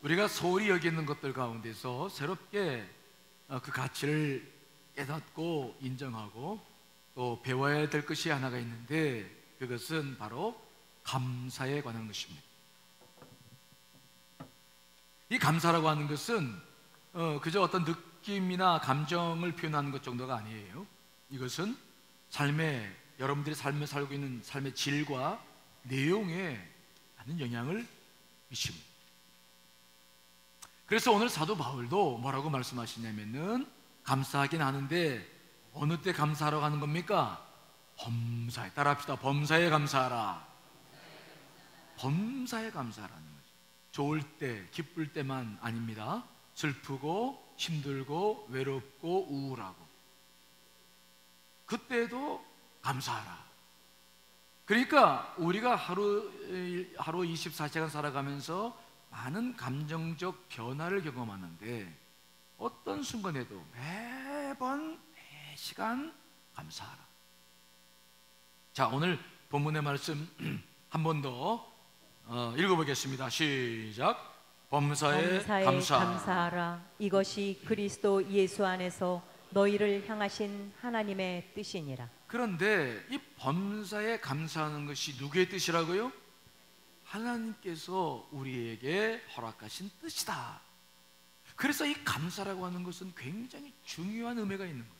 우리가 소홀히 여기는 것들 가운데서 새롭게 그 가치를 깨닫고 인정하고 또 배워야 될 것이 하나가 있는데, 그것은 바로 감사에 관한 것입니다. 이 감사라고 하는 것은 그저 어떤 느낌이나 감정을 표현하는 것 정도가 아니에요. 이것은 여러분들이 삶에 살고 있는 삶의 질과 내용에 많은 영향을 미칩니다. 그래서 오늘 사도 바울도 뭐라고 말씀하시냐면은, 감사하긴 하는데 어느 때 감사하러 가는 겁니까? 범사에, 따라합시다. 범사에 감사하라. 범사에 감사하라는 거죠. 좋을 때, 기쁠 때만 아닙니다. 슬프고 힘들고 외롭고 우울하고 그때도 감사하라. 그러니까 우리가 하루 24시간 살아가면서 많은 감정적 변화를 경험하는데, 어떤 순간에도 매번 매시간 감사하라. 자, 오늘 본문의 말씀 한 번 더 읽어보겠습니다. 시작. 범사에 감사하라. 이것이 그리스도 예수 안에서 너희를 향하신 하나님의 뜻이니라. 그런데 이 범사에 감사하는 것이 누구의 뜻이라고요? 하나님께서 우리에게 허락하신 뜻이다. 그래서 이 감사라고 하는 것은 굉장히 중요한 의미가 있는 거예요.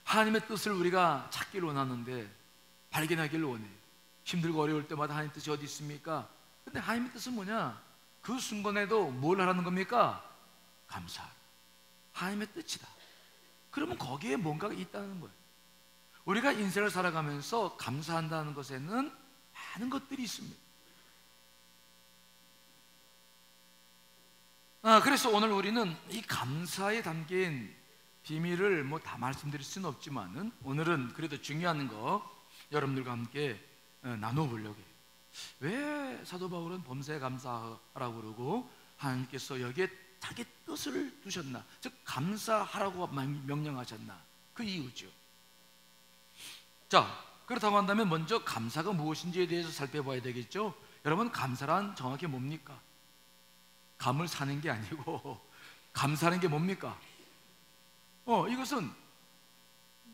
하나님의 뜻을 우리가 찾기를 원하는데, 발견하기를 원해요. 힘들고 어려울 때마다 하나님 뜻이 어디 있습니까? 근데 하나님의 뜻은 뭐냐? 그 순간에도 뭘 하라는 겁니까? 감사. 하나님의 뜻이다. 그러면 거기에 뭔가가 있다는 거예요. 우리가 인생을 살아가면서 감사한다는 것에는 많은 것들이 있습니다. 그래서 오늘 우리는 이 감사에 담긴 비밀을 다 말씀드릴 수는 없지만은, 오늘은 그래도 중요한 거 여러분들과 함께 나눠보려고 해요. 왜 사도 바울은 범사에 감사하라고 그러고 하나님께서 여기에 자기 뜻을 두셨나, 즉 감사하라고 명령하셨나, 그 이유죠. 자, 그렇다고 한다면 먼저 감사가 무엇인지에 대해서 살펴봐야 되겠죠. 여러분, 감사란 정확히 뭡니까? 감을 사는 게 아니고 감사하는 게 뭡니까? 이것은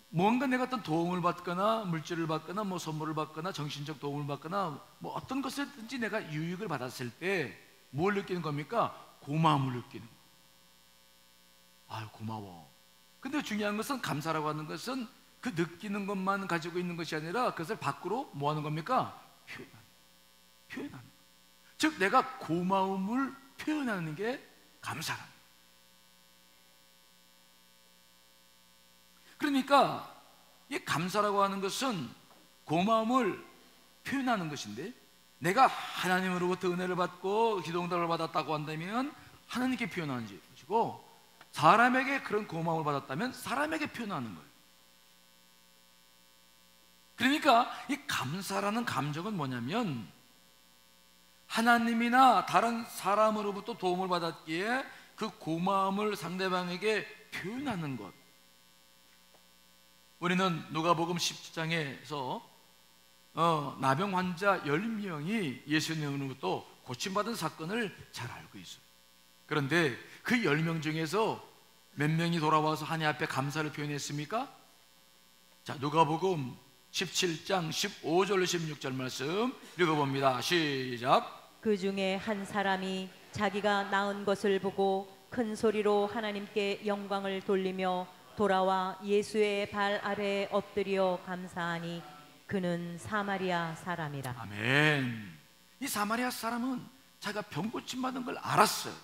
뭔가 내가 어떤 도움을 받거나 물질을 받거나 선물을 받거나 정신적 도움을 받거나 어떤 것이든지 내가 유익을 받았을 때 뭘 느끼는 겁니까? 고마움을 느끼는 거예요. 아유, 고마워. 근데 중요한 것은, 감사라고 하는 것은 그 느끼는 것만 가지고 있는 것이 아니라 그것을 밖으로 뭐 하는 겁니까? 표현하는 거예요. 즉 내가 고마움을 표현하는 게 감사라는 거예요. 그러니까 이 감사라고 하는 것은 고마움을 표현하는 것인데, 내가 하나님으로부터 은혜를 받고 기도응답을 받았다고 한다면 하나님께 표현하는 것이고, 사람에게 그런 고마움을 받았다면 사람에게 표현하는 거예요. 그러니까 이 감사라는 감정은 뭐냐면, 하나님이나 다른 사람으로부터 도움을 받았기에 그 고마움을 상대방에게 표현하는 것. 우리는 누가복음 17장에서 나병 환자 10명이 예수님으로부터 고침받은 사건을 잘 알고 있어요. 그런데 그 10명 중에서 몇 명이 돌아와서 하나님 앞에 감사를 표현했습니까? 자, 누가복음 17장 15절 16절 말씀 읽어봅니다. 시작. 그 중에 한 사람이 자기가 낳은 것을 보고 큰 소리로 하나님께 영광을 돌리며 돌아와 예수의 발 아래에 엎드려 감사하니 그는 사마리아 사람이라. 아멘. 이 사마리아 사람은 자기가 병 고침 받은 걸 알았어요.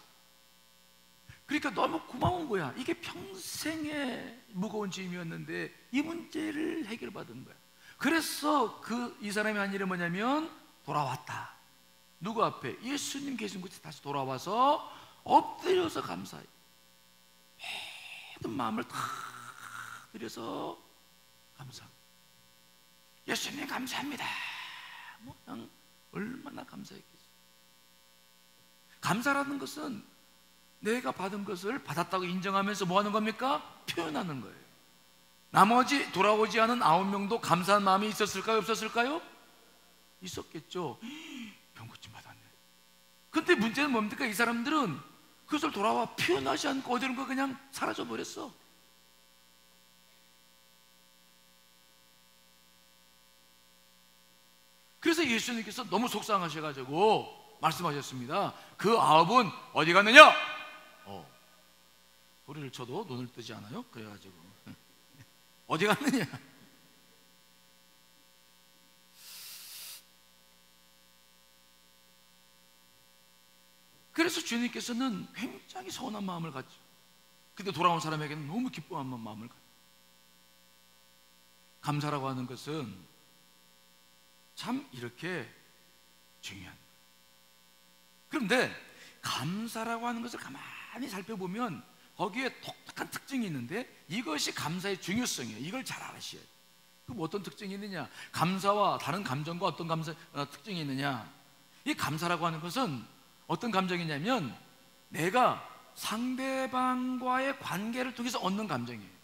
그러니까 너무 고마운 거야. 이게 평생의 무거운 짐이었는데 이 문제를 해결받은 거야. 그래서 이 사람이 한 일이 뭐냐면 돌아왔다. 누구 앞에? 예수님 계신 곳에 다시 돌아와서 엎드려서 감사해. 모든 마음을 다 들여서 감사합니다. 예수님 감사합니다. 그냥 얼마나 감사했겠어요. 감사라는 것은 내가 받은 것을 받았다고 인정하면서 뭐 하는 겁니까? 표현하는 거예요. 나머지 돌아오지 않은 9명도 감사한 마음이 있었을까요? 없었을까요? 있었겠죠. 병고침 받았네. 근데 문제는 뭡니까? 이 사람들은 그것을 돌아와 표현하지 않고 어디론가 그냥 사라져 버렸어. 그래서 예수님께서 너무 속상하셔가지고 말씀하셨습니다. 그 아홉은 어디 갔느냐? 소리를 쳐도 눈을 뜨지 않아요? 그래가지고 어디 갔느냐? 그래서 주님께서는 굉장히 서운한 마음을 갖죠. 근데 돌아온 사람에게는 너무 기뻐한 마음을 갖죠. 감사라고 하는 것은 참 이렇게 중요한 거예요. 그런데 감사라고 하는 것을 가만히 살펴보면 거기에 독특한 특징이 있는데 이것이 감사의 중요성이에요. 이걸 잘 아셔야 돼요. 그럼 어떤 특징이 있느냐? 감사와 다른 감정과 어떤 특징이 있느냐? 이 감사라고 하는 것은 어떤 감정이냐면 내가 상대방과의 관계를 통해서 얻는 감정이에요.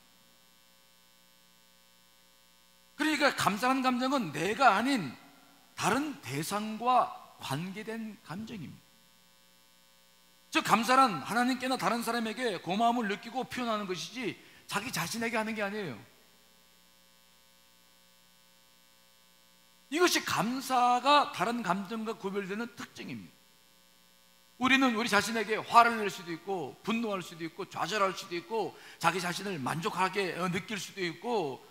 그러니까 감사하는 감정은 내가 아닌 다른 대상과 관계된 감정입니다. 즉 감사란 하나님께나 다른 사람에게 고마움을 느끼고 표현하는 것이지 자기 자신에게 하는 게 아니에요. 이것이 감사가 다른 감정과 구별되는 특징입니다. 우리는 우리 자신에게 화를 낼 수도 있고 분노할 수도 있고 좌절할 수도 있고 자기 자신을 만족하게 느낄 수도 있고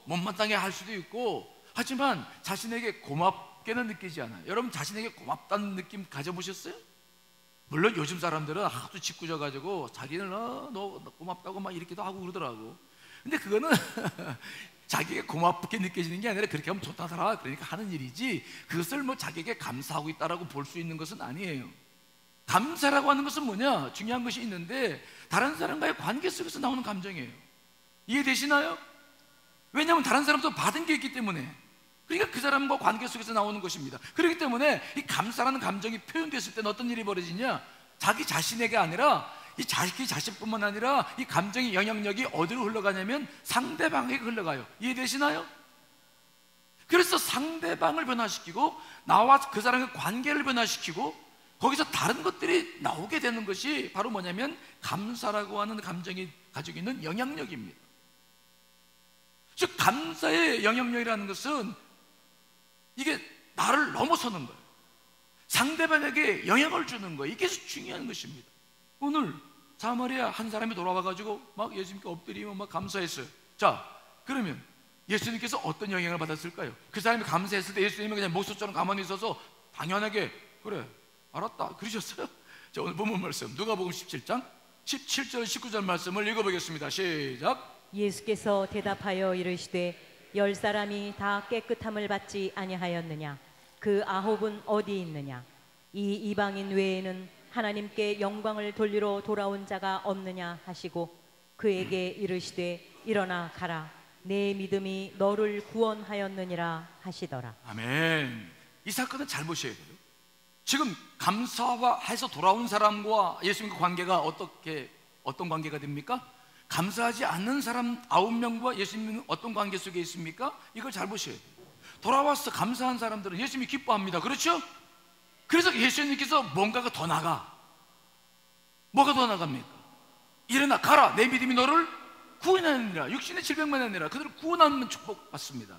못마땅해 할 수도 있고, 하지만 자신에게 고맙게는 느끼지 않아요. 여러분 자신에게 고맙다는 느낌 가져보셨어요? 물론 요즘 사람들은 하도 짓궂어가지고 자기는 너 고맙다고 막 이렇게도 하고 그러더라고. 근데 그거는 자기가 고맙게 느껴지는 게 아니라 그렇게 하면 좋다더라 그러니까 하는 일이지, 그것을 자기에게 감사하고 있다라고 볼 수 있는 것은 아니에요. 감사라고 하는 것은 뭐냐? 중요한 것이 있는데 다른 사람과의 관계 속에서 나오는 감정이에요. 이해되시나요? 왜냐하면 다른 사람도 받은 게 있기 때문에, 그러니까 그 사람과 관계 속에서 나오는 것입니다. 그렇기 때문에 이 감사라는 감정이 표현됐을 때는 어떤 일이 벌어지냐? 자기 자신에게 아니라 이 자기 자신뿐만 아니라 이 감정의 영향력이 어디로 흘러가냐면 상대방에게 흘러가요. 이해되시나요? 그래서 상대방을 변화시키고 나와 그 사람의 관계를 변화시키고 거기서 다른 것들이 나오게 되는 것이 바로 뭐냐면 감사라고 하는 감정이 가지고 있는 영향력입니다. 즉 감사의 영향력이라는 것은 이게 나를 넘어서는 거예요. 상대방에게 영향을 주는 거예요. 이게 중요한 것입니다. 오늘 사마리아 한 사람이 돌아와가지고 막 예수님께 엎드리며 막 감사했어요. 자, 그러면 예수님께서 어떤 영향을 받았을까요? 그 사람이 감사했을 때 예수님은 그냥 목소처럼 가만히 있어서 당연하게 그래 알았다 그러셨어요? 자, 오늘 본문 말씀 누가복음 17장 17절 19절 말씀을 읽어보겠습니다. 시작. 예수께서 대답하여 이르시되 10사람이 다 깨끗함을 받지 아니하였느냐? 그 9은 어디 있느냐? 이 이방인 외에는 하나님께 영광을 돌리러 돌아온 자가 없느냐 하시고 그에게 이르시되 일어나 가라, 내 믿음이 너를 구원하였느니라 하시더라. 아멘. 이 사건은 잘 보셔야 돼요. 지금 감사해서 돌아온 사람과 예수님과 관계가 어떤 관계가 됩니까? 감사하지 않는 사람 9명과 예수님은 어떤 관계 속에 있습니까? 이걸 잘 보셔야 돼요. 돌아와서 감사한 사람들은 예수님이 기뻐합니다. 그렇죠? 그래서 예수님께서 뭔가가 더 나가. 뭐가 더 나갑니까? 일어나 가라, 내 믿음이 너를 구원하느니라. 육신의 질병만 아니라 그들을 구원하는 축복 받습니다.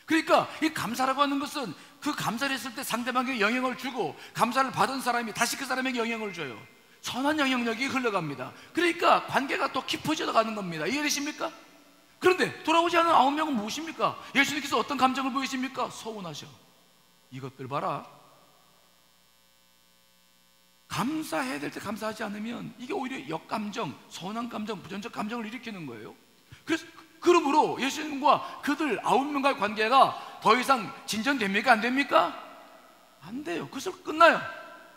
그러니까 이 감사라고 하는 것은 그 감사를 했을 때 상대방에게 영향을 주고 감사를 받은 사람이 다시 그 사람에게 영향을 줘요. 선한 영향력이 흘러갑니다. 그러니까 관계가 또 깊어져 가는 겁니다. 이해되십니까? 그런데 돌아오지 않은 9명은 무엇입니까? 예수님께서 어떤 감정을 보이십니까? 서운하셔. 이것들 봐라. 감사해야 될 때 감사하지 않으면 이게 오히려 역감정, 서운한 감정, 부정적 감정을 일으키는 거예요. 그러므로 예수님과 그들 9명과의 관계가 더 이상 진전됩니까? 안 됩니까? 안 돼요. 그것을 끝나요.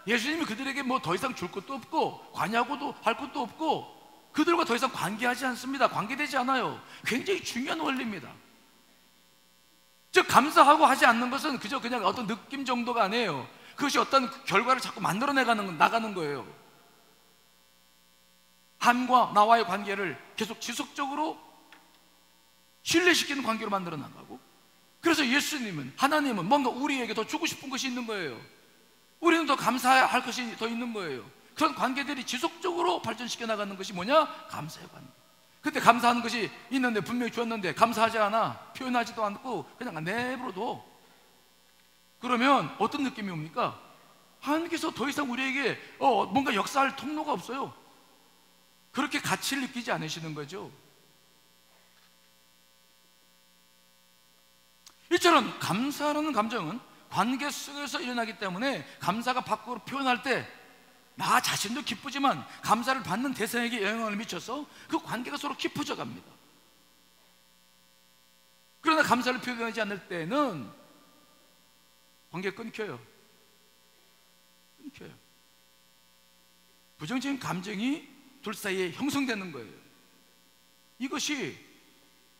예수님이 그들에게 뭐 더 이상 줄 것도 없고 관여하고도 할 것도 없고 그들과 더 이상 관계하지 않습니다. 관계되지 않아요. 굉장히 중요한 원리입니다. 즉 감사하고 하지 않는 것은 그저 그냥 어떤 느낌 정도가 아니에요. 그것이 어떤 결과를 자꾸 나가는 거예요. 함과 나와의 관계를 계속 지속적으로 신뢰시키는 관계로 만들어 나가고, 그래서 예수님은, 하나님은 뭔가 우리에게 더 주고 싶은 것이 있는 거예요. 우리는 더 감사할 것이 더 있는 거예요. 그런 관계들이 지속적으로 발전시켜 나가는 것이 뭐냐? 감사의 관계. 그때 감사하는 것이 있는데, 분명히 주었는데 감사하지 않아, 표현하지도 않고 그냥 내버려둬. 그러면 어떤 느낌이 옵니까? 하나님께서 더 이상 우리에게 뭔가 역사할 통로가 없어요. 그렇게 가치를 느끼지 않으시는 거죠. 이처럼 감사라는 감정은 관계 속에서 일어나기 때문에, 감사가 밖으로 표현할 때 나 자신도 기쁘지만 감사를 받는 대상에게 영향을 미쳐서 그 관계가 서로 깊어져 갑니다. 그러나 감사를 표현하지 않을 때는 관계가 끊겨요. 부정적인 감정이 둘 사이에 형성되는 거예요. 이것이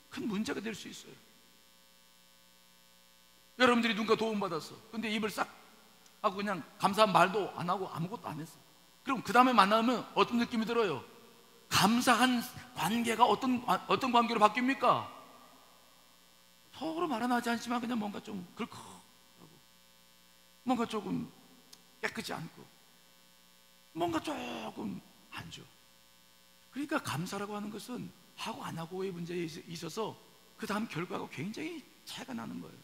큰 문제가 될 수 있어요. 여러분들이 누군가 도움받았어. 근데 입을 싹 하고 그냥 감사한 말도 안 하고 아무것도 안 했어. 그럼 그 다음에 만나면 어떤 느낌이 들어요? 감사한 관계가 어떤 관계로 바뀝니까? 서로 말은 하지 않지만 그냥 뭔가 좀 긁어하고, 뭔가 조금 깨끗지 않고, 뭔가 조금 안 좋아. 그러니까 감사라고 하는 것은 하고 안 하고의 문제에 있어서 그 다음 결과가 굉장히 차이가 나는 거예요.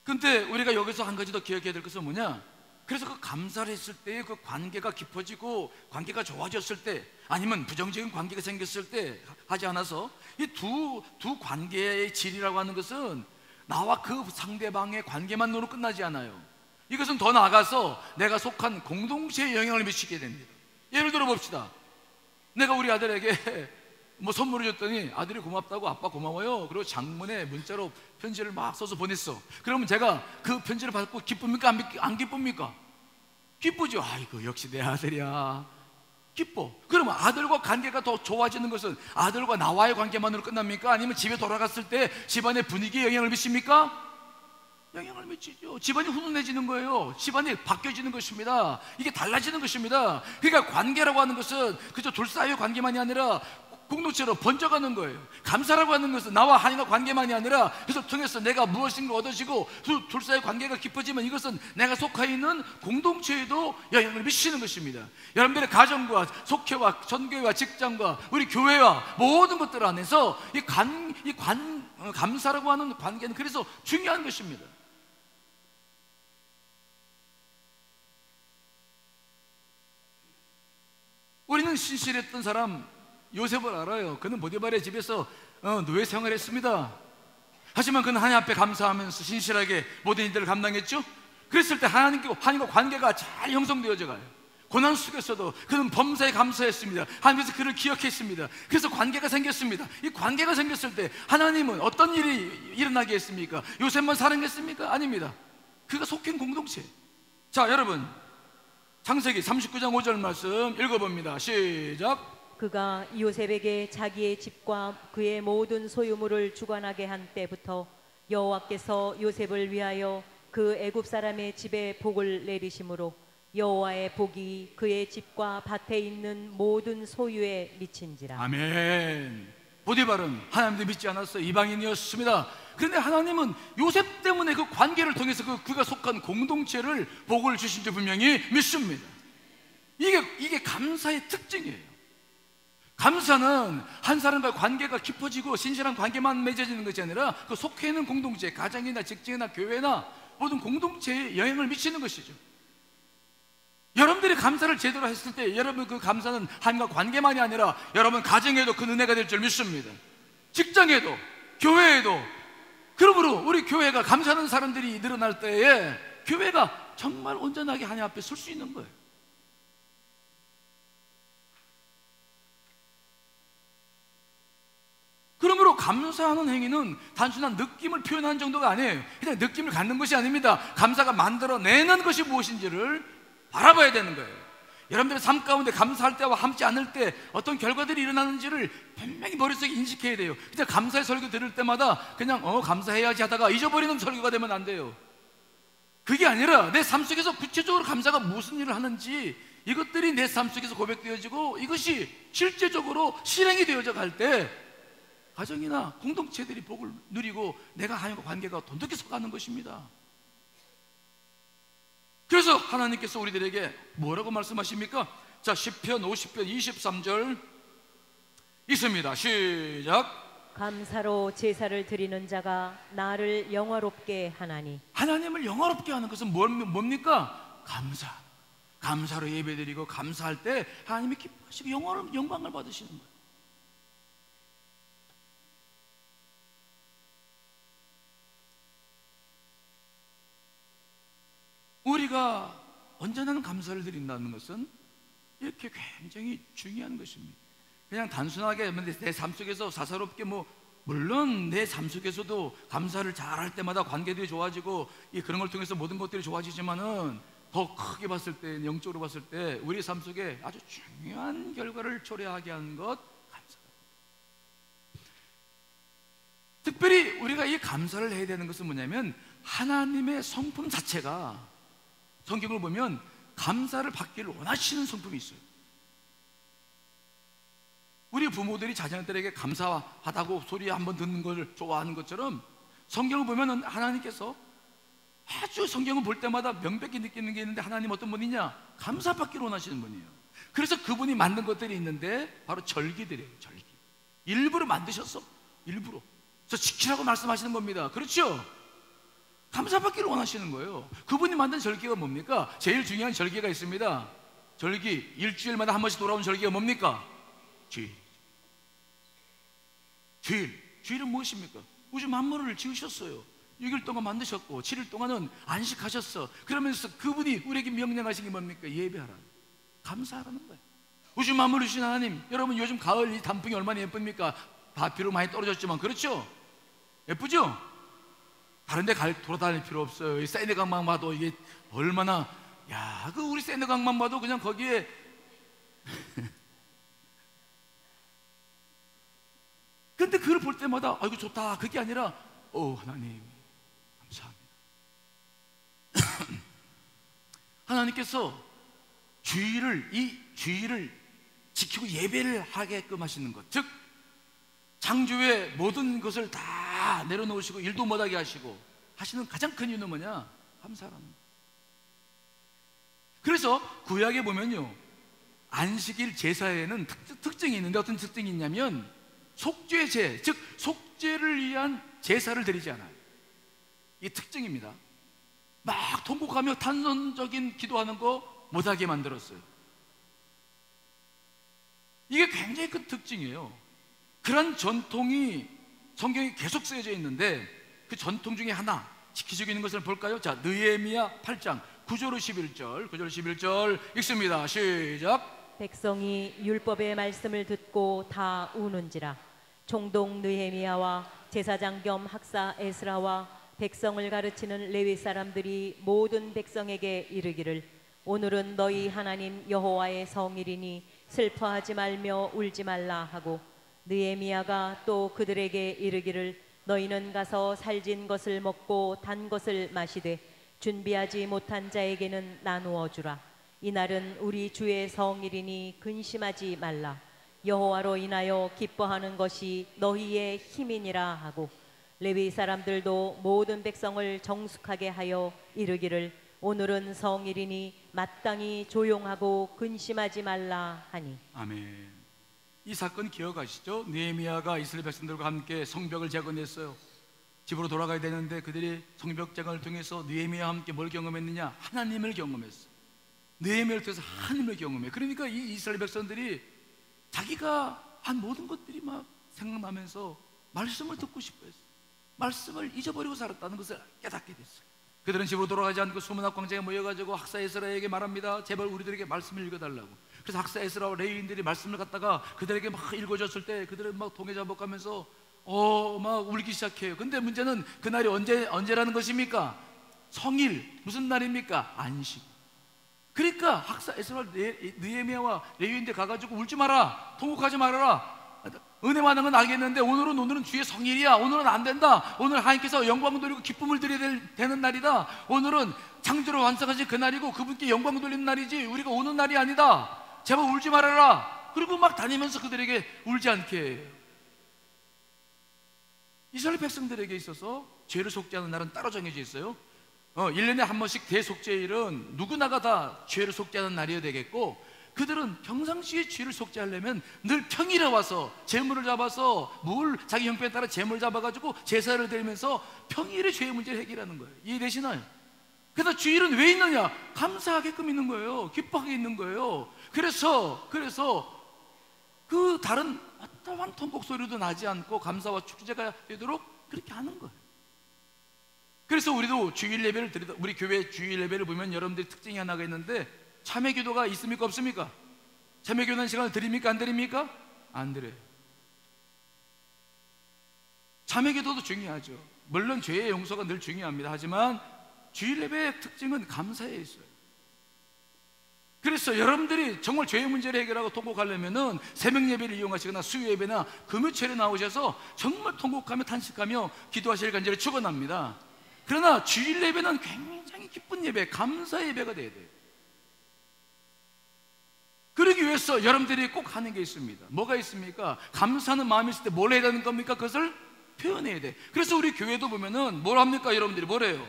근데 우리가 여기서 한 가지 더 기억해야 될 것은 뭐냐? 그래서 그 감사를 했을 때 그 관계가 깊어지고 관계가 좋아졌을 때, 아니면 부정적인 관계가 생겼을 때 하지 않아서, 이 두 관계의 질이라고 하는 것은 나와 그 상대방의 관계만으로 끝나지 않아요. 이것은 더 나아가서 내가 속한 공동체에 영향을 미치게 됩니다. 예를 들어 봅시다. 내가 우리 아들에게 뭐 선물을 줬더니 아들이 고맙다고, 아빠 고마워요, 그리고 장문에 문자로 편지를 막 써서 보냈어. 그러면 제가 그 편지를 받고 기쁩니까? 안 기쁩니까? 기쁘죠. 아이고 역시 내 아들이야, 기뻐. 그러면 아들과 관계가 더 좋아지는 것은 아들과 나와의 관계만으로 끝납니까? 아니면 집에 돌아갔을 때 집안의 분위기에 영향을 미칩니까? 영향을 미치죠. 집안이 훈훈해지는 거예요. 집안이 바뀌어지는 것입니다. 이게 달라지는 것입니다. 그러니까 관계라고 하는 것은 그저 둘 사이의 관계만이 아니라 공동체로 번져가는 거예요. 감사라고 하는 것은 나와 하나님과 관계만이 아니라 그래서 통해서 내가 무엇인가 얻어지고 둘 사이의 관계가 깊어지면 이것은 내가 속해 있는 공동체에도 영향을 미치는 것입니다. 여러분들의 가정과 속회와 전교회와 직장과 우리 교회와 모든 것들 안에서 감사라고 하는 관계는 그래서 중요한 것입니다. 우리는 신실했던 사람 요셉을 알아요. 그는 보디발의 집에서 노예 생활을 했습니다. 하지만 그는 하나님 앞에 감사하면서 신실하게 모든 일들을 감당했죠. 그랬을 때 하나님과 관계가 잘 형성되어져 가요. 고난 속에서도 그는 범사에 감사했습니다. 하나님께서 그를 기억했습니다. 그래서 관계가 생겼습니다. 이 관계가 생겼을 때 하나님은 어떤 일이 일어나게 했습니까? 요셉만 사랑했습니까? 아닙니다. 그가 속한 공동체. 자, 여러분, 창세기 39장 5절 말씀 읽어봅니다. 시작. 그가 요셉에게 자기의 집과 그의 모든 소유물을 주관하게 한 때부터 여호와께서 요셉을 위하여 그 애굽 사람의 집에 복을 내리심으로 여호와의 복이 그의 집과 밭에 있는 모든 소유에 미친지라. 아멘. 보디발은 하나님도 믿지 않았어요. 이방인이었습니다. 그런데 하나님은 요셉 때문에 그 관계를 통해서 그가 속한 공동체를 복을 주신 줄 분명히 믿습니다. 이게 감사의 특징이에요. 감사는 한 사람과 관계가 깊어지고 신실한 관계만 맺어지는 것이 아니라 그 속해 있는 공동체, 가정이나 직장이나 교회나 모든 공동체에 영향을 미치는 것이죠. 여러분들이 감사를 제대로 했을 때 여러분 그 감사는 하나님과 관계만이 아니라 여러분 가정에도 그 은혜가 될 줄 믿습니다. 직장에도, 교회에도. 그러므로 우리 교회가 감사하는 사람들이 늘어날 때에 교회가 정말 온전하게 하나님 앞에 설 수 있는 거예요. 그러므로 감사하는 행위는 단순한 느낌을 표현하는 정도가 아니에요. 그냥 느낌을 갖는 것이 아닙니다. 감사가 만들어내는 것이 무엇인지를 바라봐야 되는 거예요. 여러분들의 삶 가운데 감사할 때와 함지 않을 때 어떤 결과들이 일어나는지를 분명히 머릿속에 인식해야 돼요. 그냥 감사의 설교 들을 때마다 그냥 감사해야지 하다가 잊어버리는 설교가 되면 안 돼요. 그게 아니라 내 삶 속에서 구체적으로 감사가 무슨 일을 하는지 이것들이 내 삶 속에서 고백되어지고 이것이 실제적으로 실행이 되어져 갈 때 가정이나 공동체들이 복을 누리고 내가 하나님과 관계가 돈독해서 가는 것입니다. 그래서 하나님께서 우리들에게 뭐라고 말씀하십니까? 자, 시편 50편 23절 있습니다. 시작. 감사로 제사를 드리는 자가 나를 영화롭게 하나니. 하나님을 영화롭게 하는 것은 뭡니까? 감사로 예배드리고 감사할 때 하나님이 기뻐하시고 영광을 받으시는 거예요. 우리가 언제나 감사를 드린다는 것은 이렇게 굉장히 중요한 것입니다. 그냥 단순하게 내 삶 속에서 사사롭게 물론 내 삶 속에서도 감사를 잘할 때마다 관계들이 좋아지고 그런 걸 통해서 모든 것들이 좋아지지만은 더 크게 봤을 때, 영적으로 봤을 때 우리 삶 속에 아주 중요한 결과를 초래하게 하는 것, 감사. 특별히 우리가 이 감사를 해야 되는 것은 뭐냐면 하나님의 성품 자체가 성경을 보면 감사를 받기를 원하시는 성품이 있어요. 우리 부모들이 자녀들에게 감사하다고 소리 한번 듣는 걸 좋아하는 것처럼 성경을 보면 하나님께서 아주 성경을 볼 때마다 명백히 느끼는 게 있는데 하나님 어떤 분이냐? 감사받기를 원하시는 분이에요. 그래서 그분이 만든 것들이 있는데 바로 절기들이에요. 절기. 일부러 만드셨어. 일부러. 그래서 지키라고 말씀하시는 겁니다. 그렇죠? 감사받기를 원하시는 거예요. 그분이 만든 절기가 뭡니까? 제일 중요한 절기가 있습니다. 절기, 일주일마다 한 번씩 돌아오는 절기가 뭡니까? 주일은 무엇입니까? 우주 만물을 지으셨어요. 6일 동안 만드셨고 7일 동안은 안식하셨어. 그러면서 그분이 우리에게 명령하신 게 뭡니까? 예배하라, 감사하라는 거예요. 우주 만물을 주신 하나님, 여러분 요즘 가을 이 단풍이 얼마나 예쁩니까? 다 비로 많이 떨어졌지만 그렇죠? 예쁘죠? 다른 데 돌아다닐 필요 없어요. 이 세네강만 봐도 이게 얼마나, 우리 세네강만 봐도 그냥 거기에 근데 그걸 볼 때마다 아이고 좋다, 그게 아니라 하나님 감사합니다. 하나님께서 이 주의를 지키고 예배를 하게끔 하시는 것, 즉 창조의 모든 것을 다 내려놓으시고 일도 못하게 하시고 하시는 가장 큰 이유는 뭐냐? 감사라는 거예요. 그래서 구약에 보면요, 안식일 제사에는 특징이 있는데 어떤 특징이 있냐면 속죄제, 즉 속죄를 위한 제사를 드리지 않아요. 이게 특징입니다. 막 통곡하며 탄선적인 기도하는 거 못하게 만들었어요. 이게 굉장히 큰 특징이에요. 그런 전통이 성경에 계속 쓰여져 있는데 그 전통 중에 하나 지키고 있는 것을 볼까요? 자, 느헤미야 8장 9절 11절 읽습니다. 시작. 백성이 율법의 말씀을 듣고 다 우는지라. 총독 느헤미야와 제사장 겸 학사 에스라와 백성을 가르치는 레위 사람들이 모든 백성에게 이르기를, 오늘은 너희 하나님 여호와의 성일이니 슬퍼하지 말며 울지 말라 하고, 느헤미야가 또 그들에게 이르기를, 너희는 가서 살진 것을 먹고 단 것을 마시되 준비하지 못한 자에게는 나누어 주라. 이날은 우리 주의 성일이니 근심하지 말라. 여호와로 인하여 기뻐하는 것이 너희의 힘이니라 하고, 레위 사람들도 모든 백성을 정숙하게 하여 이르기를, 오늘은 성일이니 마땅히 조용하고 근심하지 말라 하니. 아멘. 이 사건 기억하시죠? 느헤미야가 이스라엘 백성들과 함께 성벽을 재건했어요. 집으로 돌아가야 되는데 그들이 성벽 재건을 통해서 느헤미야와 함께 뭘 경험했느냐? 하나님을 경험했어요. 느헤미야를 통해서 하나님을 경험해. 그러니까 이 이스라엘 백성들이 자기가 한 모든 것들이 막 생각나면서 말씀을 듣고 싶어 했어요. 말씀을 잊어버리고 살았다는 것을 깨닫게 됐어요. 그들은 집으로 돌아가지 않고 수문학 광장에 모여가지고 학사 에스라에게 말합니다. 제발 우리들에게 말씀을 읽어달라고. 그래서 학사 에스라와 레위인들이 말씀을 갖다가 그들에게 막 읽어줬을 때 그들은 막 동해 잡아가면서 막 울기 시작해요. 근데 문제는 그날이 언제라는 것입니까? 성일. 무슨 날입니까? 안식. 그러니까 학사 에스라 느헤미야와 레위인들 가가지고 울지 마라, 통곡하지 말아라, 은혜 받는 건 알겠는데 오늘은 주의 성일이야. 오늘은 안 된다. 오늘 하나님께서 영광 돌리고 기쁨을 드려야 되는 날이다. 오늘은 창조를 완성하신 그날이고 그분께 영광 돌리는 날이지 우리가 오는 날이 아니다. 제발 울지 말아라. 그리고 막 다니면서 그들에게 울지 않게 해요. 이스라엘 백성들에게 있어서 죄를 속죄하는 날은 따로 정해져 있어요. 1년에 한 번씩 대속죄일은 누구나가 다 죄를 속죄하는 날이어야 되겠고, 그들은 평상시에 죄를 속죄하려면 늘 평일에 와서 제물을 잡아서 자기 형편에 따라 제물을 잡아가지고 제사를 드리면서 평일에 죄의 문제를 해결하는 거예요. 이해되시나요? 그래서 주일은 왜 있느냐? 감사하게끔 있는 거예요. 기뻐하게 있는 거예요. 그래서 그 다른 어떠한 통곡 소리도 나지 않고 감사와 축제가 되도록 그렇게 하는 거예요. 그래서 우리도 주일 예배를 드리다, 우리 교회 주일 예배를 보면 여러분들이 특징이 하나가 있는데, 참회 기도가 있습니까 없습니까? 참회 기도하는 시간을 드립니까 안 드립니까? 안 드려요. 참회 기도도 중요하죠. 물론 죄의 용서가 늘 중요합니다. 하지만 주일 예배의 특징은 감사에 있어요. 그래서 여러분들이 정말 죄의 문제를 해결하고 통곡하려면은 새벽 예배를 이용하시거나 수요 예배나 금요일에 나오셔서 정말 통곡하며 탄식하며 기도하실 간절히 축원합니다. 그러나 주일 예배는 굉장히 기쁜 예배, 감사 예배가 돼야 돼요. 그러기 위해서 여러분들이 꼭 하는 게 있습니다. 뭐가 있습니까? 감사하는 마음이 있을 때 뭘 해야 되는 겁니까? 그것을 표현해야 돼. 그래서 우리 교회도 보면은 뭘 합니까? 여러분들이 뭐래요?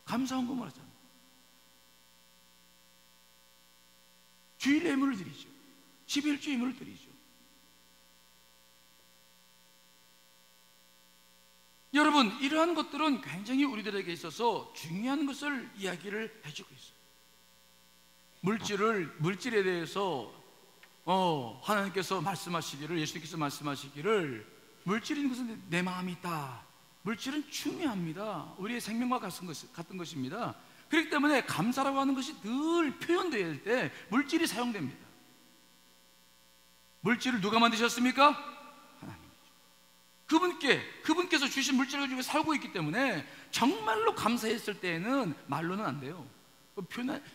감사 헌금을 하잖아요. 주일 예물을 드리죠. 11주 예물을 드리죠. 여러분, 이러한 것들은 굉장히 우리들에게 있어서 중요한 것을 이야기를 해주고 있어요. 물질에 대해서 하나님께서 말씀하시기를, 예수님께서 말씀하시기를, 물질인 것은 내 마음이 있다. 물질은 중요합니다. 우리의 생명과 같은 것입니다. 그렇기 때문에 감사라고 하는 것이 늘 표현될 때 물질이 사용됩니다. 물질을 누가 만드셨습니까? 하나님이죠. 그분께서 주신 물질을 가지고 살고 있기 때문에 정말로 감사했을 때에는 말로는 안 돼요.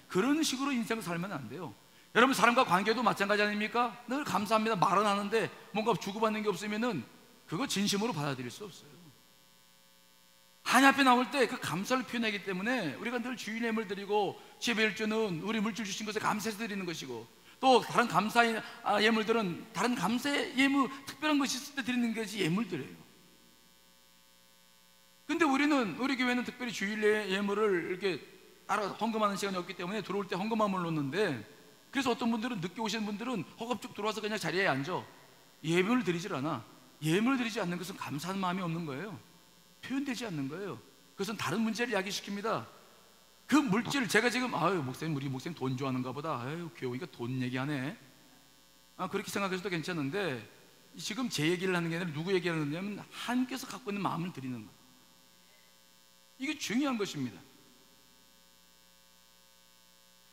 그런 식으로 인생을 살면 안 돼요. 여러분, 사람과 관계도 마찬가지 아닙니까? 늘 감사합니다 말은 하는데 뭔가 주고받는 게 없으면은 그거 진심으로 받아들일 수 없어요. 하나님 앞에 나올 때 그 감사를 표현하기 때문에 우리가 늘 주일 예물 드리고, 11주는 우리 물질 주신 것에 감사해서 드리는 것이고, 또 다른 감사의 예물들은 다른 감사의 예물, 특별한 것이 있을 때 드리는 것이 예물들이에요. 근데 우리 교회는 특별히 주일 예물을 이렇게 따라 헌금하는 시간이 없기 때문에 들어올 때 헌금함을 놓는데, 그래서 어떤 분들은 늦게 오시는 분들은 허겁지겁 들어와서 그냥 자리에 앉아. 예물을 드리질 않아. 예물을 드리지 않는 것은 감사하는 마음이 없는 거예요. 표현되지 않는 거예요. 그것은 다른 문제를 야기시킵니다. 그 물질, 제가 지금 목사님, 우리 목사님 돈 좋아하는가 보다, 교회 오니까 돈 얘기하네, 그렇게 생각해서도 괜찮은데, 지금 제 얘기를 하는 게 아니라 누구 얘기를 하느냐면 하나님께서 갖고 있는 마음을 드리는 거예요. 이게 중요한 것입니다.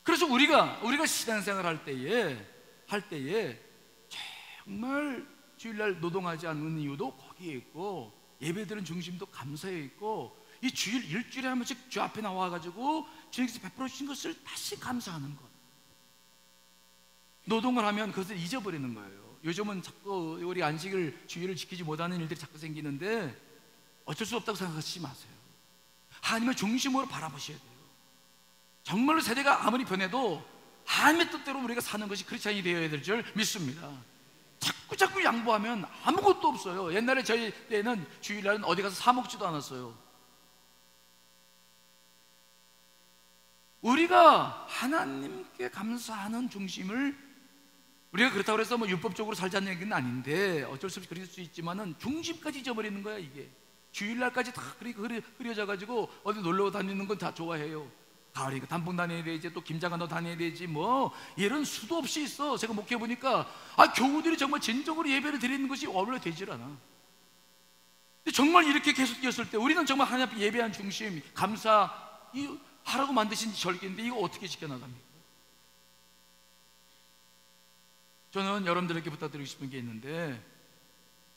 그래서 우리가 신앙생활 할 때에 정말 주일날 노동하지 않는 이유도 거기에 있고, 예배드리는 중심도 감사에 있고, 이 일주일에 한 번씩 주 앞에 나와가지고 주님께서 베풀어 주신 것을 다시 감사하는 것. 노동을 하면 그것을 잊어버리는 거예요. 요즘은 자꾸 우리 주일을 지키지 못하는 일들이 자꾸 생기는데 어쩔 수 없다고 생각하지 마세요. 하나님을 중심으로 바라보셔야 돼요. 정말로 세대가 아무리 변해도 하나님의 뜻대로 우리가 사는 것이 크리스찬이 되어야 될 줄 믿습니다. 자꾸 양보하면 아무것도 없어요. 옛날에 저희 때는 주일날은 어디 가서 사 먹지도 않았어요. 우리가 하나님께 감사하는 중심을, 우리가 그렇다고 해서 율법적으로 살자는 얘기는 아닌데 어쩔 수 없이 그럴 수 있지만은 중심까지 잊어버리는 거야. 이게 주일날까지 다 흐려져가지고 어디 놀러 다니는 건 다 좋아해요. 가을이니까 단풍 다녀야 되지, 또 김장한도 다녀야 되지, 이런 수도 없이 있어. 제가 목회해보니까 교우들이 정말 진정으로 예배를 드리는 것이 원래 되질 않아. 근데 정말 이렇게 계속 뛰었을 때 우리는 정말 하나님 앞에 예배한 중심, 감사하라고 만드신 절기인데 이거 어떻게 지켜나갑니까? 저는 여러분들에게 부탁드리고 싶은 게 있는데,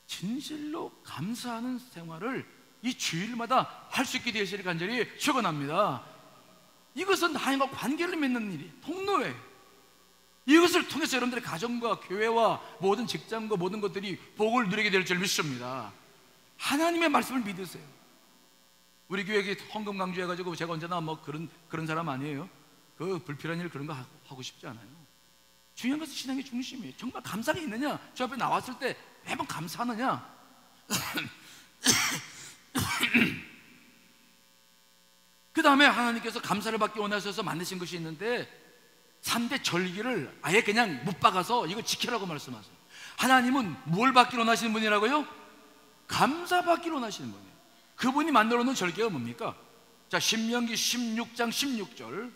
진실로 감사하는 생활을 이 주일마다 할 수 있게 되시길 간절히 축원합니다. 이것은 하나님과 관계를 맺는 일이 통로에, 이것을 통해서 여러분들의 가정과 교회와 모든 직장과 모든 것들이 복을 누리게 될 줄 믿습니다. 하나님의 말씀을 믿으세요. 우리 교회에 헌금 강조해가지고 제가 언제나 그런 사람 아니에요. 그 불필요한 일 그런 거 하고 싶지 않아요. 중요한 것은 신앙의 중심이에요. 정말 감사가 있느냐? 저 앞에 나왔을 때 매번 감사하느냐? 다음에 하나님께서 감사를 받기 원하셔서 만드신 것이 있는데 3대 절기를 아예 그냥 못 박아서 이거 지키라고 말씀하세요. 하나님은 뭘 받기로 원하시는 분이라고요? 감사 받기로 원하시는 분이에요. 그분이 만들어 놓은 절기가 뭡니까? 자, 신명기 16장 16절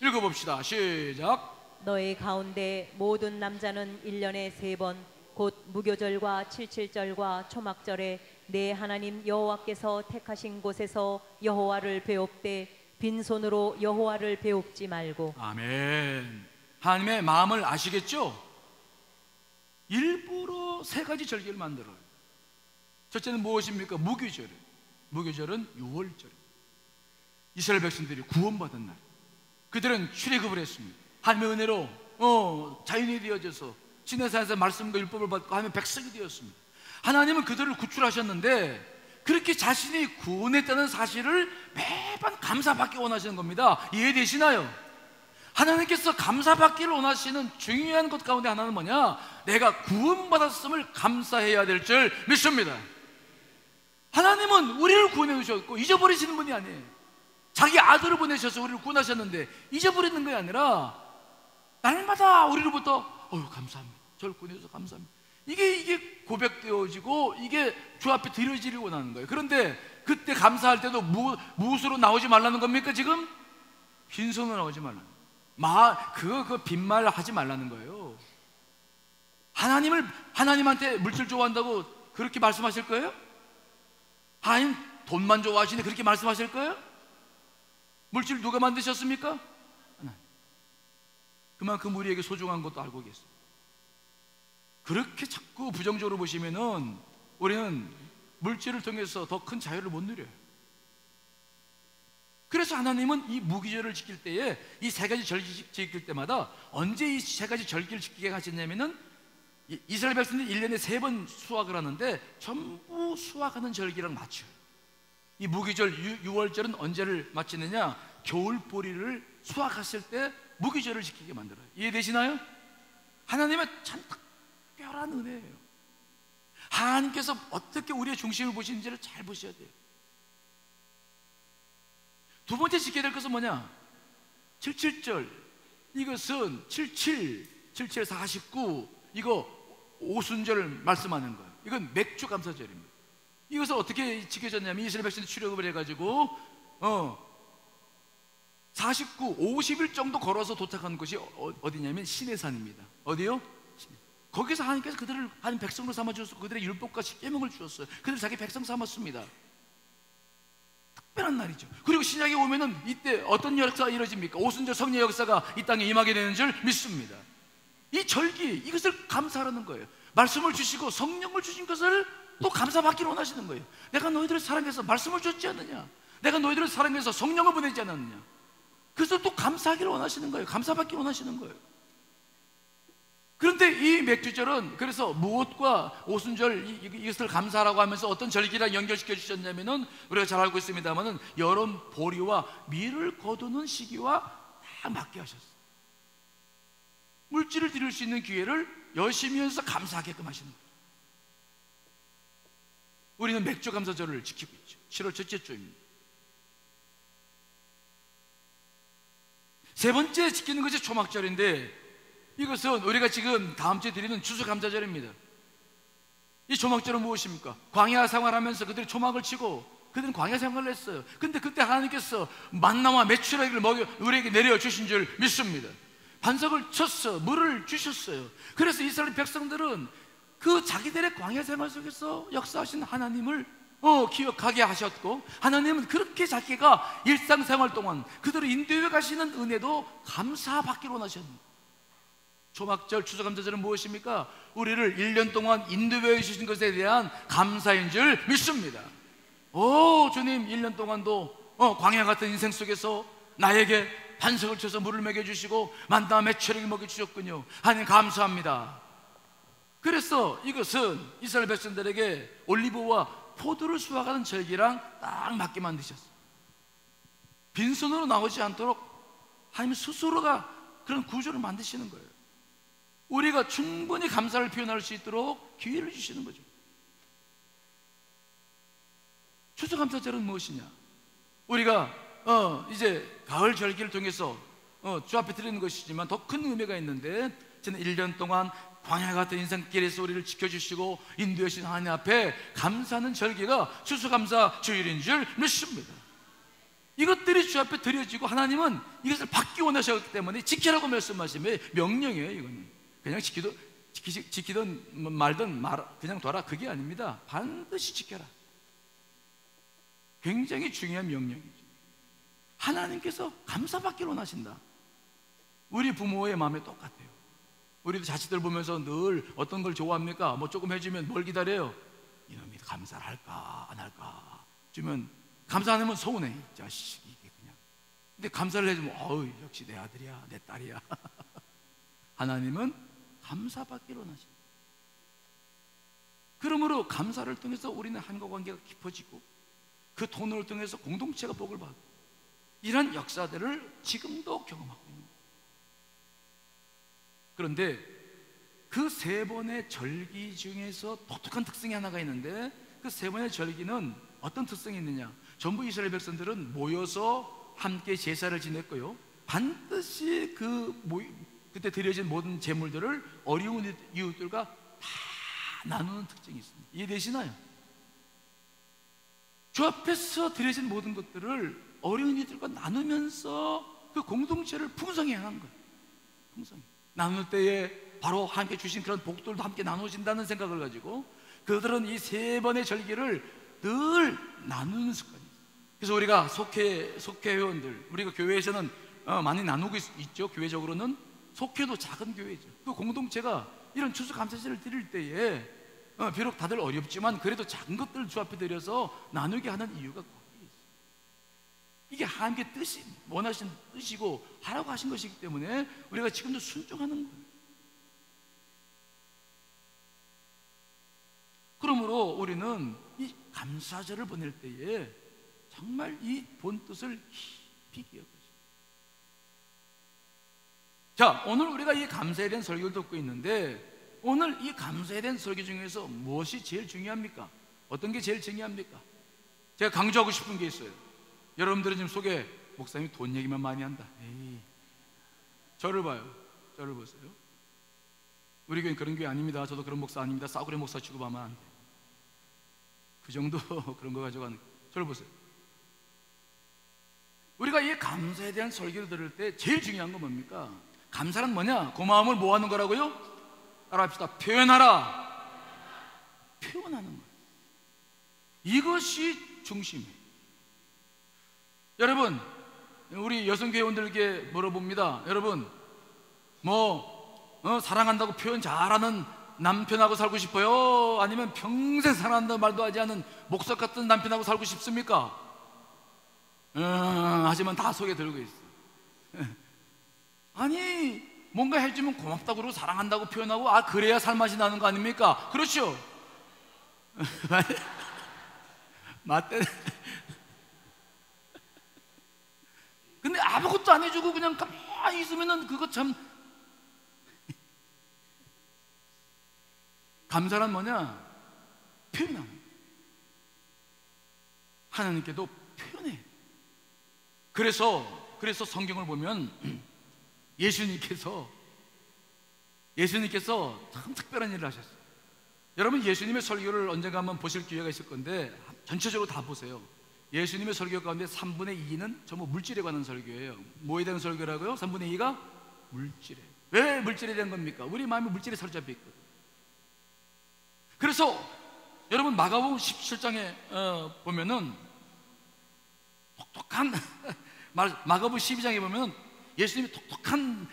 읽어봅시다. 시작. 너희 가운데 모든 남자는 1년에 3번 곧 무교절과 칠칠절과 초막절에 내 하나님 여호와께서 택하신 곳에서 여호와를 배웁되 빈손으로 여호와를 배웁지 말고. 아멘. 하나님의 마음을 아시겠죠? 일부러 3가지 절기를 만들어요. 첫째는 무엇입니까? 무교절. 무교절은 6월절. 이스라엘 백성들이 구원받은 날, 그들은 출애굽을 했습니다. 하나님의 은혜로 자연이 되어져서 시내산에서 말씀과 율법을 받고 하나님의 백성이 되었습니다. 하나님은 그들을 구출하셨는데 그렇게 자신이 구원했다는 사실을 매번 감사받기 원하시는 겁니다. 이해되시나요? 하나님께서 감사받기를 원하시는 중요한 것 가운데 하나는 뭐냐? 내가 구원받았음을 감사해야 될 줄 믿습니다. 하나님은 우리를 구원해 주셨고 잊어버리시는 분이 아니에요. 자기 아들을 보내셔서 우리를 구원하셨는데 잊어버리는 게 아니라 날마다 우리로부터 감사합니다. 저를 구원해 주셔서 감사합니다. 이게 고백되어지고 이게 주 앞에 드려지를 원하는 거예요. 그런데 그때 감사할 때도 무엇으로 나오지 말라는 겁니까? 지금 빈손으로 나오지 말라는 거예요. 그거 빈말 하지 말라는 거예요. 하나님한테 물질 좋아한다고 그렇게 말씀하실 거예요? 하나님 돈만 좋아하시는데 그렇게 말씀하실 거예요? 물질 누가 만드셨습니까? 그만큼 우리에게 소중한 것도 알고 계세요. 그렇게 자꾸 부정적으로 보시면은 우리는 물질을 통해서 더 큰 자유를 못 누려요. 그래서 하나님은 이 무기절을 지킬 때에 이 3가지 절기 지킬 때마다 언제 이 3가지 절기를 지키게 하셨냐면은 이스라엘 백성들이 1년에 3번 수확을 하는데 전부 수확하는 절기랑 맞춰요. 이 무기절 6월절은 언제를 마치느냐? 겨울보리를 수확했을 때 무기절을 지키게 만들어요. 이해되시나요? 하나님의 참 특별한 은혜예요. 하나님께서 어떻게 우리의 중심을 보시는지를 잘 보셔야 돼요. 두 번째 지켜야 될 것은 뭐냐? 77절. 이것은 77, 49 이거 오순절을 말씀하는 거예요. 이건 맥주 감사절입니다. 이것을 어떻게 지켜졌냐면 이스라엘 백성들이 출애굽을 해가지고 49, 50일 정도 걸어서 도착한 곳이 어디냐면 시내산입니다. 어디요? 거기서 하나님께서 그들을 하나님 백성으로 삼아주셔서 그들의 율법과 십계명을 주셨어요. 그들을 자기 백성 삼았습니다. 특별한 날이죠. 그리고 신약에 오면은 이때 어떤 역사가 이루어집니까? 오순절 성령 역사가 이 땅에 임하게 되는 줄 믿습니다. 이 절기, 이것을 감사하라는 거예요. 말씀을 주시고 성령을 주신 것을 또 감사받기를 원하시는 거예요. 내가 너희들을 사랑해서 말씀을 줬지 않느냐? 내가 너희들을 사랑해서 성령을 보내지 않았느냐? 그래서 또 감사하기를 원하시는 거예요. 감사받기 원하시는 거예요. 그런데 이 맥주절은 그래서 무엇과 오순절 이것을 감사하라고 하면서 어떤 절기랑 연결시켜 주셨냐면은 우리가 잘 알고 있습니다만은 여름 보리와 밀을 거두는 시기와 다 맞게 하셨어요. 물질을 드릴 수 있는 기회를 열심히 해서 감사하게끔 하시는 거예요. 우리는 맥주 감사절을 지키고 있죠. 7월 첫째 주입니다. 세 번째 지키는 것이 초막절인데 이것은 우리가 지금 다음 주에 드리는 추수감사절입니다. 이 초막절은 무엇입니까? 광야 생활하면서 그들이 초막을 치고 그들은 광야 생활을 했어요. 근데 그때 하나님께서 만나와 메추라기를 먹여 우리에게 내려주신 줄 믿습니다. 반석을 쳤어, 물을 주셨어요. 그래서 이스라엘 백성들은 그 자기들의 광야 생활 속에서 역사하신 하나님을 기억하게 하셨고, 하나님은 그렇게 자기가 일상생활 동안 그들을 인도해 가시는 은혜도 감사받기로 원하셨습니다. 초막절, 추수감사절은 무엇입니까? 우리를 1년 동안 인도해 주신 것에 대한 감사인 줄 믿습니다. 주님 1년 동안도 광야 같은 인생 속에서 나에게 반석을 쳐서 물을 먹여주시고 만나 메추리를 먹여주셨군요. 하나님 감사합니다. 그래서 이것은 이스라엘 백성들에게 올리브와 포도를 수확하는 절기랑 딱 맞게 만드셨어요. 빈손으로 나오지 않도록 하나님 스스로가 그런 구조를 만드시는 거예요. 우리가 충분히 감사를 표현할 수 있도록 기회를 주시는 거죠. 추수감사절은 무엇이냐? 우리가 이제 가을 절기를 통해서 주 앞에 드리는 것이지만 더 큰 의미가 있는데, 저는 1년 동안 광야 같은 인생길에서 우리를 지켜주시고 인도해 주신 하나님 앞에 감사하는 절기가 추수감사 주일인 줄 믿습니다. 이것들이 주 앞에 드려지고 하나님은 이것을 받기 원하셨기 때문에 지키라고 말씀하시면 명령이에요. 이거는 그냥 지키든 말든 그냥 둬라, 그게 아닙니다. 반드시 지켜라. 굉장히 중요한 명령이죠. 하나님께서 감사받기를 원하신다. 우리 부모의 마음에 똑같아요. 우리도 자식들 보면서 늘 어떤 걸 좋아합니까? 뭐 조금 해주면 뭘 기다려요? 이놈이 감사를 할까 안 할까? 주면 감사 안 하면 서운해, 이 자식 이게 그냥. 근데 감사를 해주면 어우, 역시 내 아들이야, 내 딸이야. 하나님은 감사받기를 원하십니다. 그러므로 감사를 통해서 우리는 한국 관계가 깊어지고 그 통로를 통해서 공동체가 복을 받고, 이런 역사들을 지금도 경험하고 있는 거예요. 그런데 그 세 번의 절기 중에서 독특한 특성이 하나가 있는데, 그 세 번의 절기는 어떤 특성이 있느냐? 전부 이스라엘 백성들은 모여서 함께 제사를 지냈고요, 반드시 그때 드려진 모든 제물들을 어려운 이웃들과 다 나누는 특징이 있습니다. 이해되시나요? 주 앞에서 드려진 모든 것들을 어려운 이들과 나누면서 그 공동체를 풍성히 하는 거예요. 풍성히 나눌 때에 바로 함께 주신 그런 복들도 함께 나누신다는 생각을 가지고 그들은 이 세 번의 절기를 늘 나누는 습관이 있어요. 그래서 우리가 속회 회원들, 우리가 교회에서는 많이 나누고 있죠. 교회적으로는 속회도 작은 교회죠. 그 공동체가 이런 추수감사제를 드릴 때에 비록 다들 어렵지만 그래도 작은 것들을 주 앞에 드려서 나누게 하는 이유가 거기에 있어요. 이게 하나님께 원하신 뜻이고 하라고 하신 것이기 때문에 우리가 지금도 순종하는 거예요. 그러므로 우리는 이 감사절을 보낼 때에 정말 이 본뜻을 깊이 기억하십시오. 자, 오늘 우리가 이 감사에 대한 설교를 듣고 있는데, 오늘 이 감사에 대한 설교 중에서 무엇이 제일 중요합니까? 어떤 게 제일 중요합니까? 제가 강조하고 싶은 게 있어요. 여러분들은 지금 속에 목사님이 돈 얘기만 많이 한다. 에이, 저를 봐요. 저를 보세요. 우리 교회는 그런 교회 아닙니다. 저도 그런 목사 아닙니다. 싸구려 목사 취급하면 안 돼. 그 정도 그런 거 가져가는. 저를 보세요. 우리가 이 감사에 대한 설교를 들을 때 제일 중요한 건 뭡니까? 감사는 뭐냐? 고마움을 뭐 하는 거라고요? 따라합시다. 표현하라. 표현하는 거예요. 이것이 중심이에요. 여러분, 우리 여성교회원들에게 물어봅니다. 여러분, 사랑한다고 표현 잘하는 남편하고 살고 싶어요? 아니면 평생 사랑한다는 말도 하지 않은 목석 같은 남편하고 살고 싶습니까? 하지만 다 속에 들고 있어. 아니, 뭔가 해주면 고맙다고 그러고 사랑한다고 표현하고, 그래야 살맛이 나는 거 아닙니까? 그렇죠? 맞대. 근데 아무것도 안 해주고 그냥 가만히 있으면은 그거 참. 감사란 뭐냐? 표현하는 거예요. 하나님께도 표현해. 그래서 성경을 보면 예수님께서 참 특별한 일을 하셨어요. 여러분, 예수님의 설교를 언젠가 한번 보실 기회가 있을 건데 전체적으로 다 보세요. 예수님의 설교 가운데 3분의 2는 전부 물질에 관한 설교예요. 뭐에 대한 설교라고요? 3분의 2가 물질에. 왜 물질에 대한 겁니까? 우리 마음이 물질에 사로잡혀 있거든요. 그래서 여러분, 마가복음 17장에 보면은 독특한 마가복음 12장에 보면 예수님이 독특한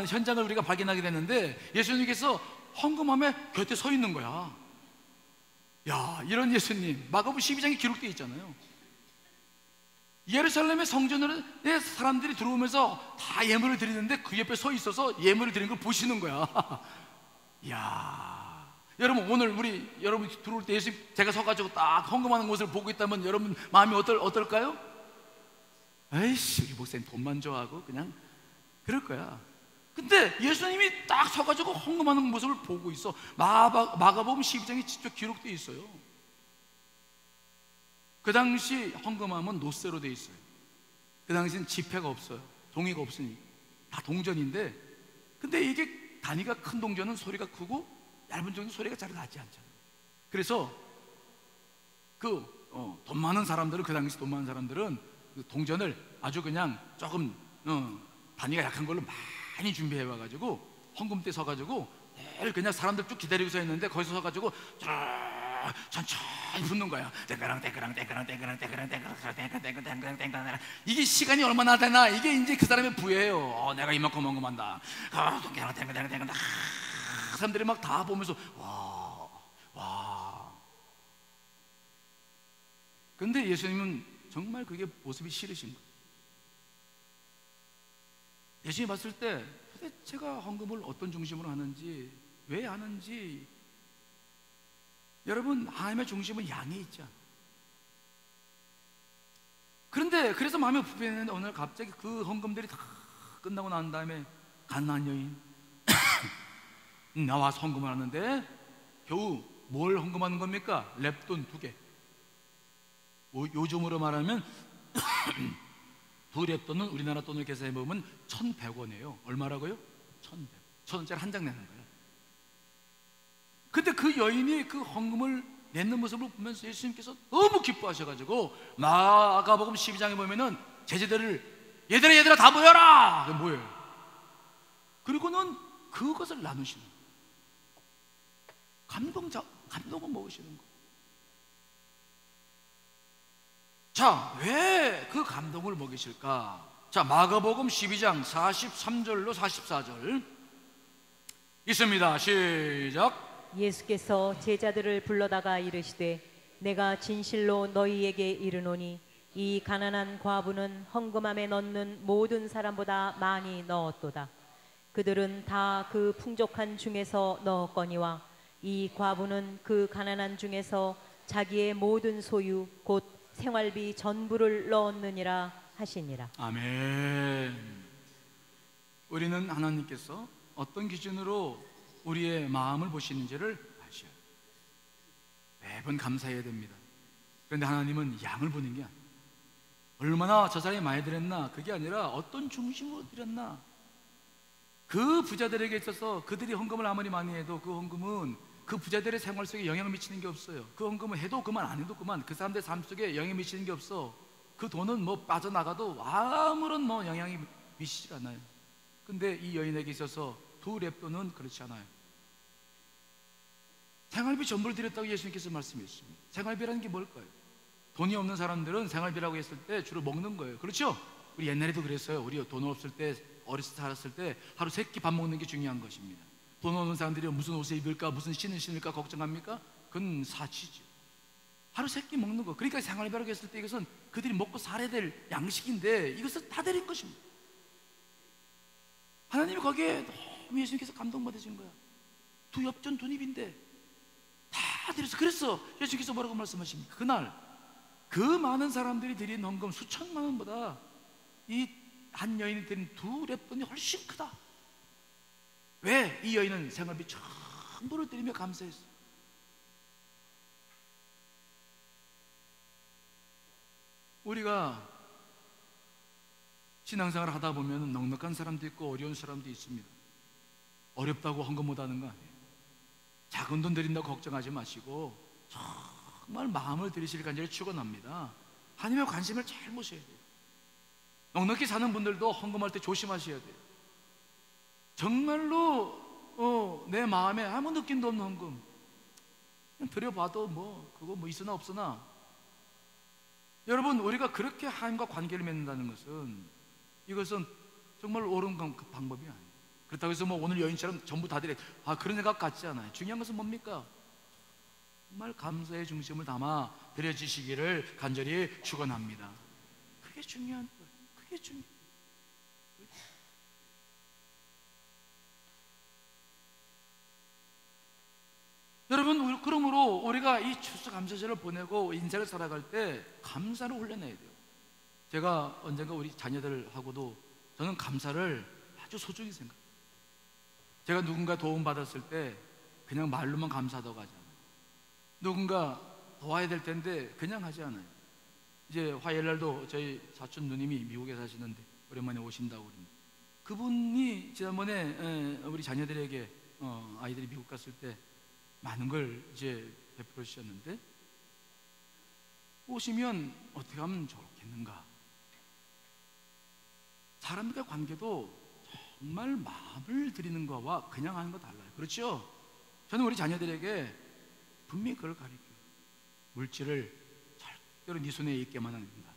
현장을 우리가 발견하게 되는데, 예수님께서 헌금함에 곁에 서 있는 거야. 야, 이런 예수님, 마가복음 12장에 기록되어 있잖아요. 예루살렘의 성전으로 사람들이 들어오면서 다 예물을 드리는데 그 옆에 서 있어서 예물을 드리는 걸 보시는 거야. 야, 여러분, 오늘 여러분 들어올 때 예수님 제가 서가지고 딱 헌금하는 모습을 보고 있다면 여러분 마음이 어떨까요? 에이씨, 우리 목사님 돈만 좋아하고 그냥 그럴 거야. 근데 예수님이 딱 서가지고 헌금하는 모습을 보고 있어. 마가복음 12장에 직접 기록되어 있어요. 그 당시 헌금함은 노쇠로 되어 있어요. 그 당시엔 지폐가 없어요. 종이가 없으니 다 동전인데, 근데 이게 단위가 큰 동전은 소리가 크고 얇은 종이는 소리가 잘 나지 않잖아요. 그래서 돈 많은 사람들은, 그 당시 돈 많은 사람들은 그 동전을 아주 그냥 조금 단위가 약한 걸로 많이 준비해 와가지고 헌금대 서가지고 늘 그냥 사람들 쭉 기다리고 서 있는데 거기서 서가지고 천천히 붓는 거야. 땡그랑 땡그랑 땡그랑 땡그랑 땡그랑 땡그랑 땡그랑 땡그랑 땡그랑. 이게 시간이 얼마나 되나, 이게 이제 그 사람의 부예요. 내가 이만큼 헌금한다. 땡그랑 땡그랑 땡그랑. 사람들이 막 다 보면서 와. 근데 예수님은 정말 그게 모습이 싫으신 거예요. 예수님이 봤을 때 도대체가 헌금을 어떤 중심으로 하는지, 왜 하는지. 여러분, 하나님의 중심은 양에 있죠. 그런데 그래서 마음이 불편했는데 오늘 갑자기 그 헌금들이 다 끝나고 난 다음에 가난한 여인 나와서 헌금을 하는데 겨우 뭘 헌금하는 겁니까? 랩돈 2개. 요즘으로 말하면 두 랩돈은 우리나라 돈을 계산해 보면 1,100원이에요. 얼마라고요? 1,100원. 1,000원짜리 한 장 내는 거예요. 근데 그 여인이 그 헌금을 내는 모습을 보면서 예수님께서 너무 기뻐하셔가지고 마가복음 12장에 보면은 제자들을 얘들아 다 모여라! 모여요. 그리고는 그것을 나누시는 거예요. 감동을 먹으시는 거예요. 자, 왜 그 감동을 먹이실까? 자, 마가복음 12장 43절로 44절 있습니다. 시작. 예수께서 제자들을 불러다가 이르시되 내가 진실로 너희에게 이르노니 이 가난한 과부는 헌금함에 넣는 모든 사람보다 많이 넣었도다. 그들은 다 그 풍족한 중에서 넣었거니와 이 과부는 그 가난한 중에서 자기의 모든 소유 곧 생활비 전부를 넣었느니라 하시니라. 아멘. 우리는 하나님께서 어떤 기준으로 우리의 마음을 보시는지를 아셔요. 매번 감사해야 됩니다. 그런데 하나님은 양을 보는 게 아니에요. 얼마나 저 사람이 많이 드렸나, 그게 아니라 어떤 중심으로 드렸나. 그 부자들에게 있어서 그들이 헌금을 아무리 많이 해도 그 헌금은 그 부자들의 생활 속에 영향을 미치는 게 없어요. 그 헌금은 해도 그만, 안 해도 그만, 그 사람들의 삶 속에 영향을 미치는 게 없어. 그 돈은 뭐 빠져나가도 아무런 뭐 영향이 미치지 않아요. 근데 이 여인에게 있어서 2랩돈은 그렇지 않아요. 생활비 전부를 드렸다고 예수님께서 말씀하셨습니다. 생활비라는 게 뭘까요? 돈이 없는 사람들은 생활비라고 했을 때 주로 먹는 거예요. 그렇죠? 우리 옛날에도 그랬어요. 우리 돈 없을 때, 어렸을 때 살았을 때 하루 3끼 밥 먹는 게 중요한 것입니다. 돈 없는 사람들이 무슨 옷을 입을까, 무슨 신을 신을까 걱정합니까? 그건 사치죠. 하루 3끼 먹는 거. 그러니까 생활비라고 했을 때 이것은 그들이 먹고 살아야 될 양식인데 이것을 다 드린 것입니다. 하나님이 거기에 너무 예수님께서 감동받으신 거야. 2엽전 2입인데 다 드렸어. 그래서 예수님께서 뭐라고 말씀하십니까? 그날 그 많은 사람들이 드린 헌금 수천만 원보다 이 한 여인이 드린 2랩돈이 훨씬 크다. 왜? 이 여인은 생활비 전부를 드리며 감사했어요. 우리가 신앙생활을 하다 보면 넉넉한 사람도 있고 어려운 사람도 있습니다. 어렵다고 헌금 못하는 거 아니에요. 작은 돈 드린다고 걱정하지 마시고 정말 마음을 들이실 간절히 축원합니다. 하나님의 관심을 잘 모셔야 돼요. 넉넉히 사는 분들도 헌금할 때 조심하셔야 돼요. 정말로 내 마음에 아무 느낌도 없는 헌금 그냥 드려봐도 뭐 그거 뭐 있으나 없으나. 여러분, 우리가 그렇게 하나님과 관계를 맺는다는 것은 이것은 정말 옳은 방법이 아니에요. 그렇다고 해서 뭐 오늘 여인처럼 전부 다 드려 그런 생각 같지 않아요. 중요한 것은 뭡니까? 정말 감사의 중심을 담아 드려지시기를 간절히 축원합니다. 그게 중요한 거예요. 그게 중요해요. 여러분, 그러므로 우리가 이 추수감사절을 보내고 인생을 살아갈 때 감사를 훈련해야 돼요. 제가 언젠가 우리 자녀들하고도 저는 감사를 아주 소중히 생각해요. 제가 누군가 도움받았을 때 그냥 말로만 감사하다고 하지 않아요. 누군가 도와야 될 텐데 그냥 하지 않아요. 이제 화요일 날도 저희 사촌 누님이 미국에 사시는데 오랜만에 오신다고 그럽니다. 그분이 지난번에 우리 자녀들에게 아이들이 미국 갔을 때 많은 걸 이제 베풀어 주셨는데, 오시면 어떻게 하면 좋겠는가? 사람들과 관계도 정말 마음을 드리는 거와 그냥 하는 거 달라요. 그렇죠? 저는 우리 자녀들에게 분명히 그걸 가르쳐요. 물질을 절대로 네 손에 있게만 하는 된다.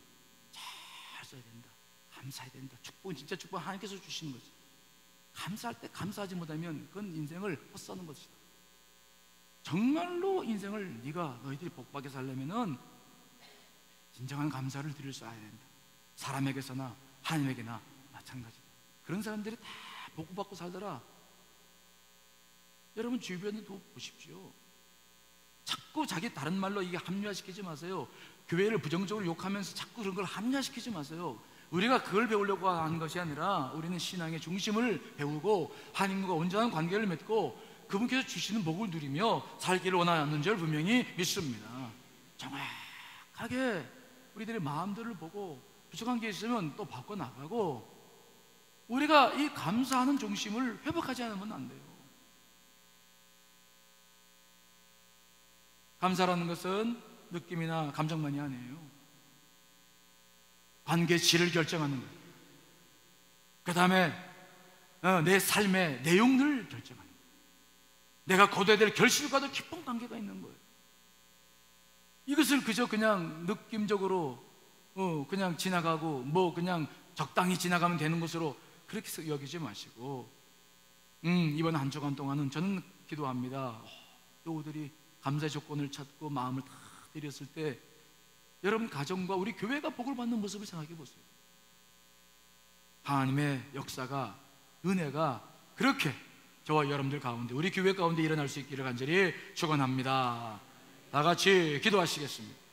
잘 써야 된다. 감사해야 된다. 축복은 진짜 축복 하나님께서 주시는 거지. 감사할 때 감사하지 못하면 그건 인생을 헛사는 것이다. 정말로 인생을 너희들이 복받게 살려면은 진정한 감사를 드릴 수 알아야 된다. 사람에게서나 하나님에게나 마찬가지다. 그런 사람들이 다 복받고 살더라. 여러분 주변에도 보십시오. 자꾸 자기 다른 말로 이게 합리화시키지 마세요. 교회를 부정적으로 욕하면서 자꾸 그런 걸 합리화시키지 마세요. 우리가 그걸 배우려고 하는 것이 아니라 우리는 신앙의 중심을 배우고 하나님과 온전한 관계를 맺고 그분께서 주시는 복을 누리며 살기를 원하는 줄 분명히 믿습니다. 정확하게 우리들의 마음들을 보고 부족한 게 있으면 또 바꿔나가고, 우리가 이 감사하는 중심을 회복하지 않으면 안 돼요. 감사라는 것은 느낌이나 감정만이 아니에요. 관계의 질을 결정하는 거예요. 그 다음에 내 삶의 내용을 결정하는 거예요. 내가 거둬야 될 결실과도 깊은 관계가 있는 거예요. 이것을 그저 그냥 느낌적으로 그냥 지나가고 그냥 적당히 지나가면 되는 것으로 그렇게 여기지 마시고, 이번 한 주간 동안은 저는 기도합니다. 교우들이 감사의 조건을 찾고 마음을 다 드렸을 때 여러분 가정과 우리 교회가 복을 받는 모습을 생각해 보세요. 하나님의 역사가, 은혜가 그렇게 저와 여러분들 가운데, 우리 교회 가운데 일어날 수 있기를 간절히 축원합니다. 다 같이 기도하시겠습니다.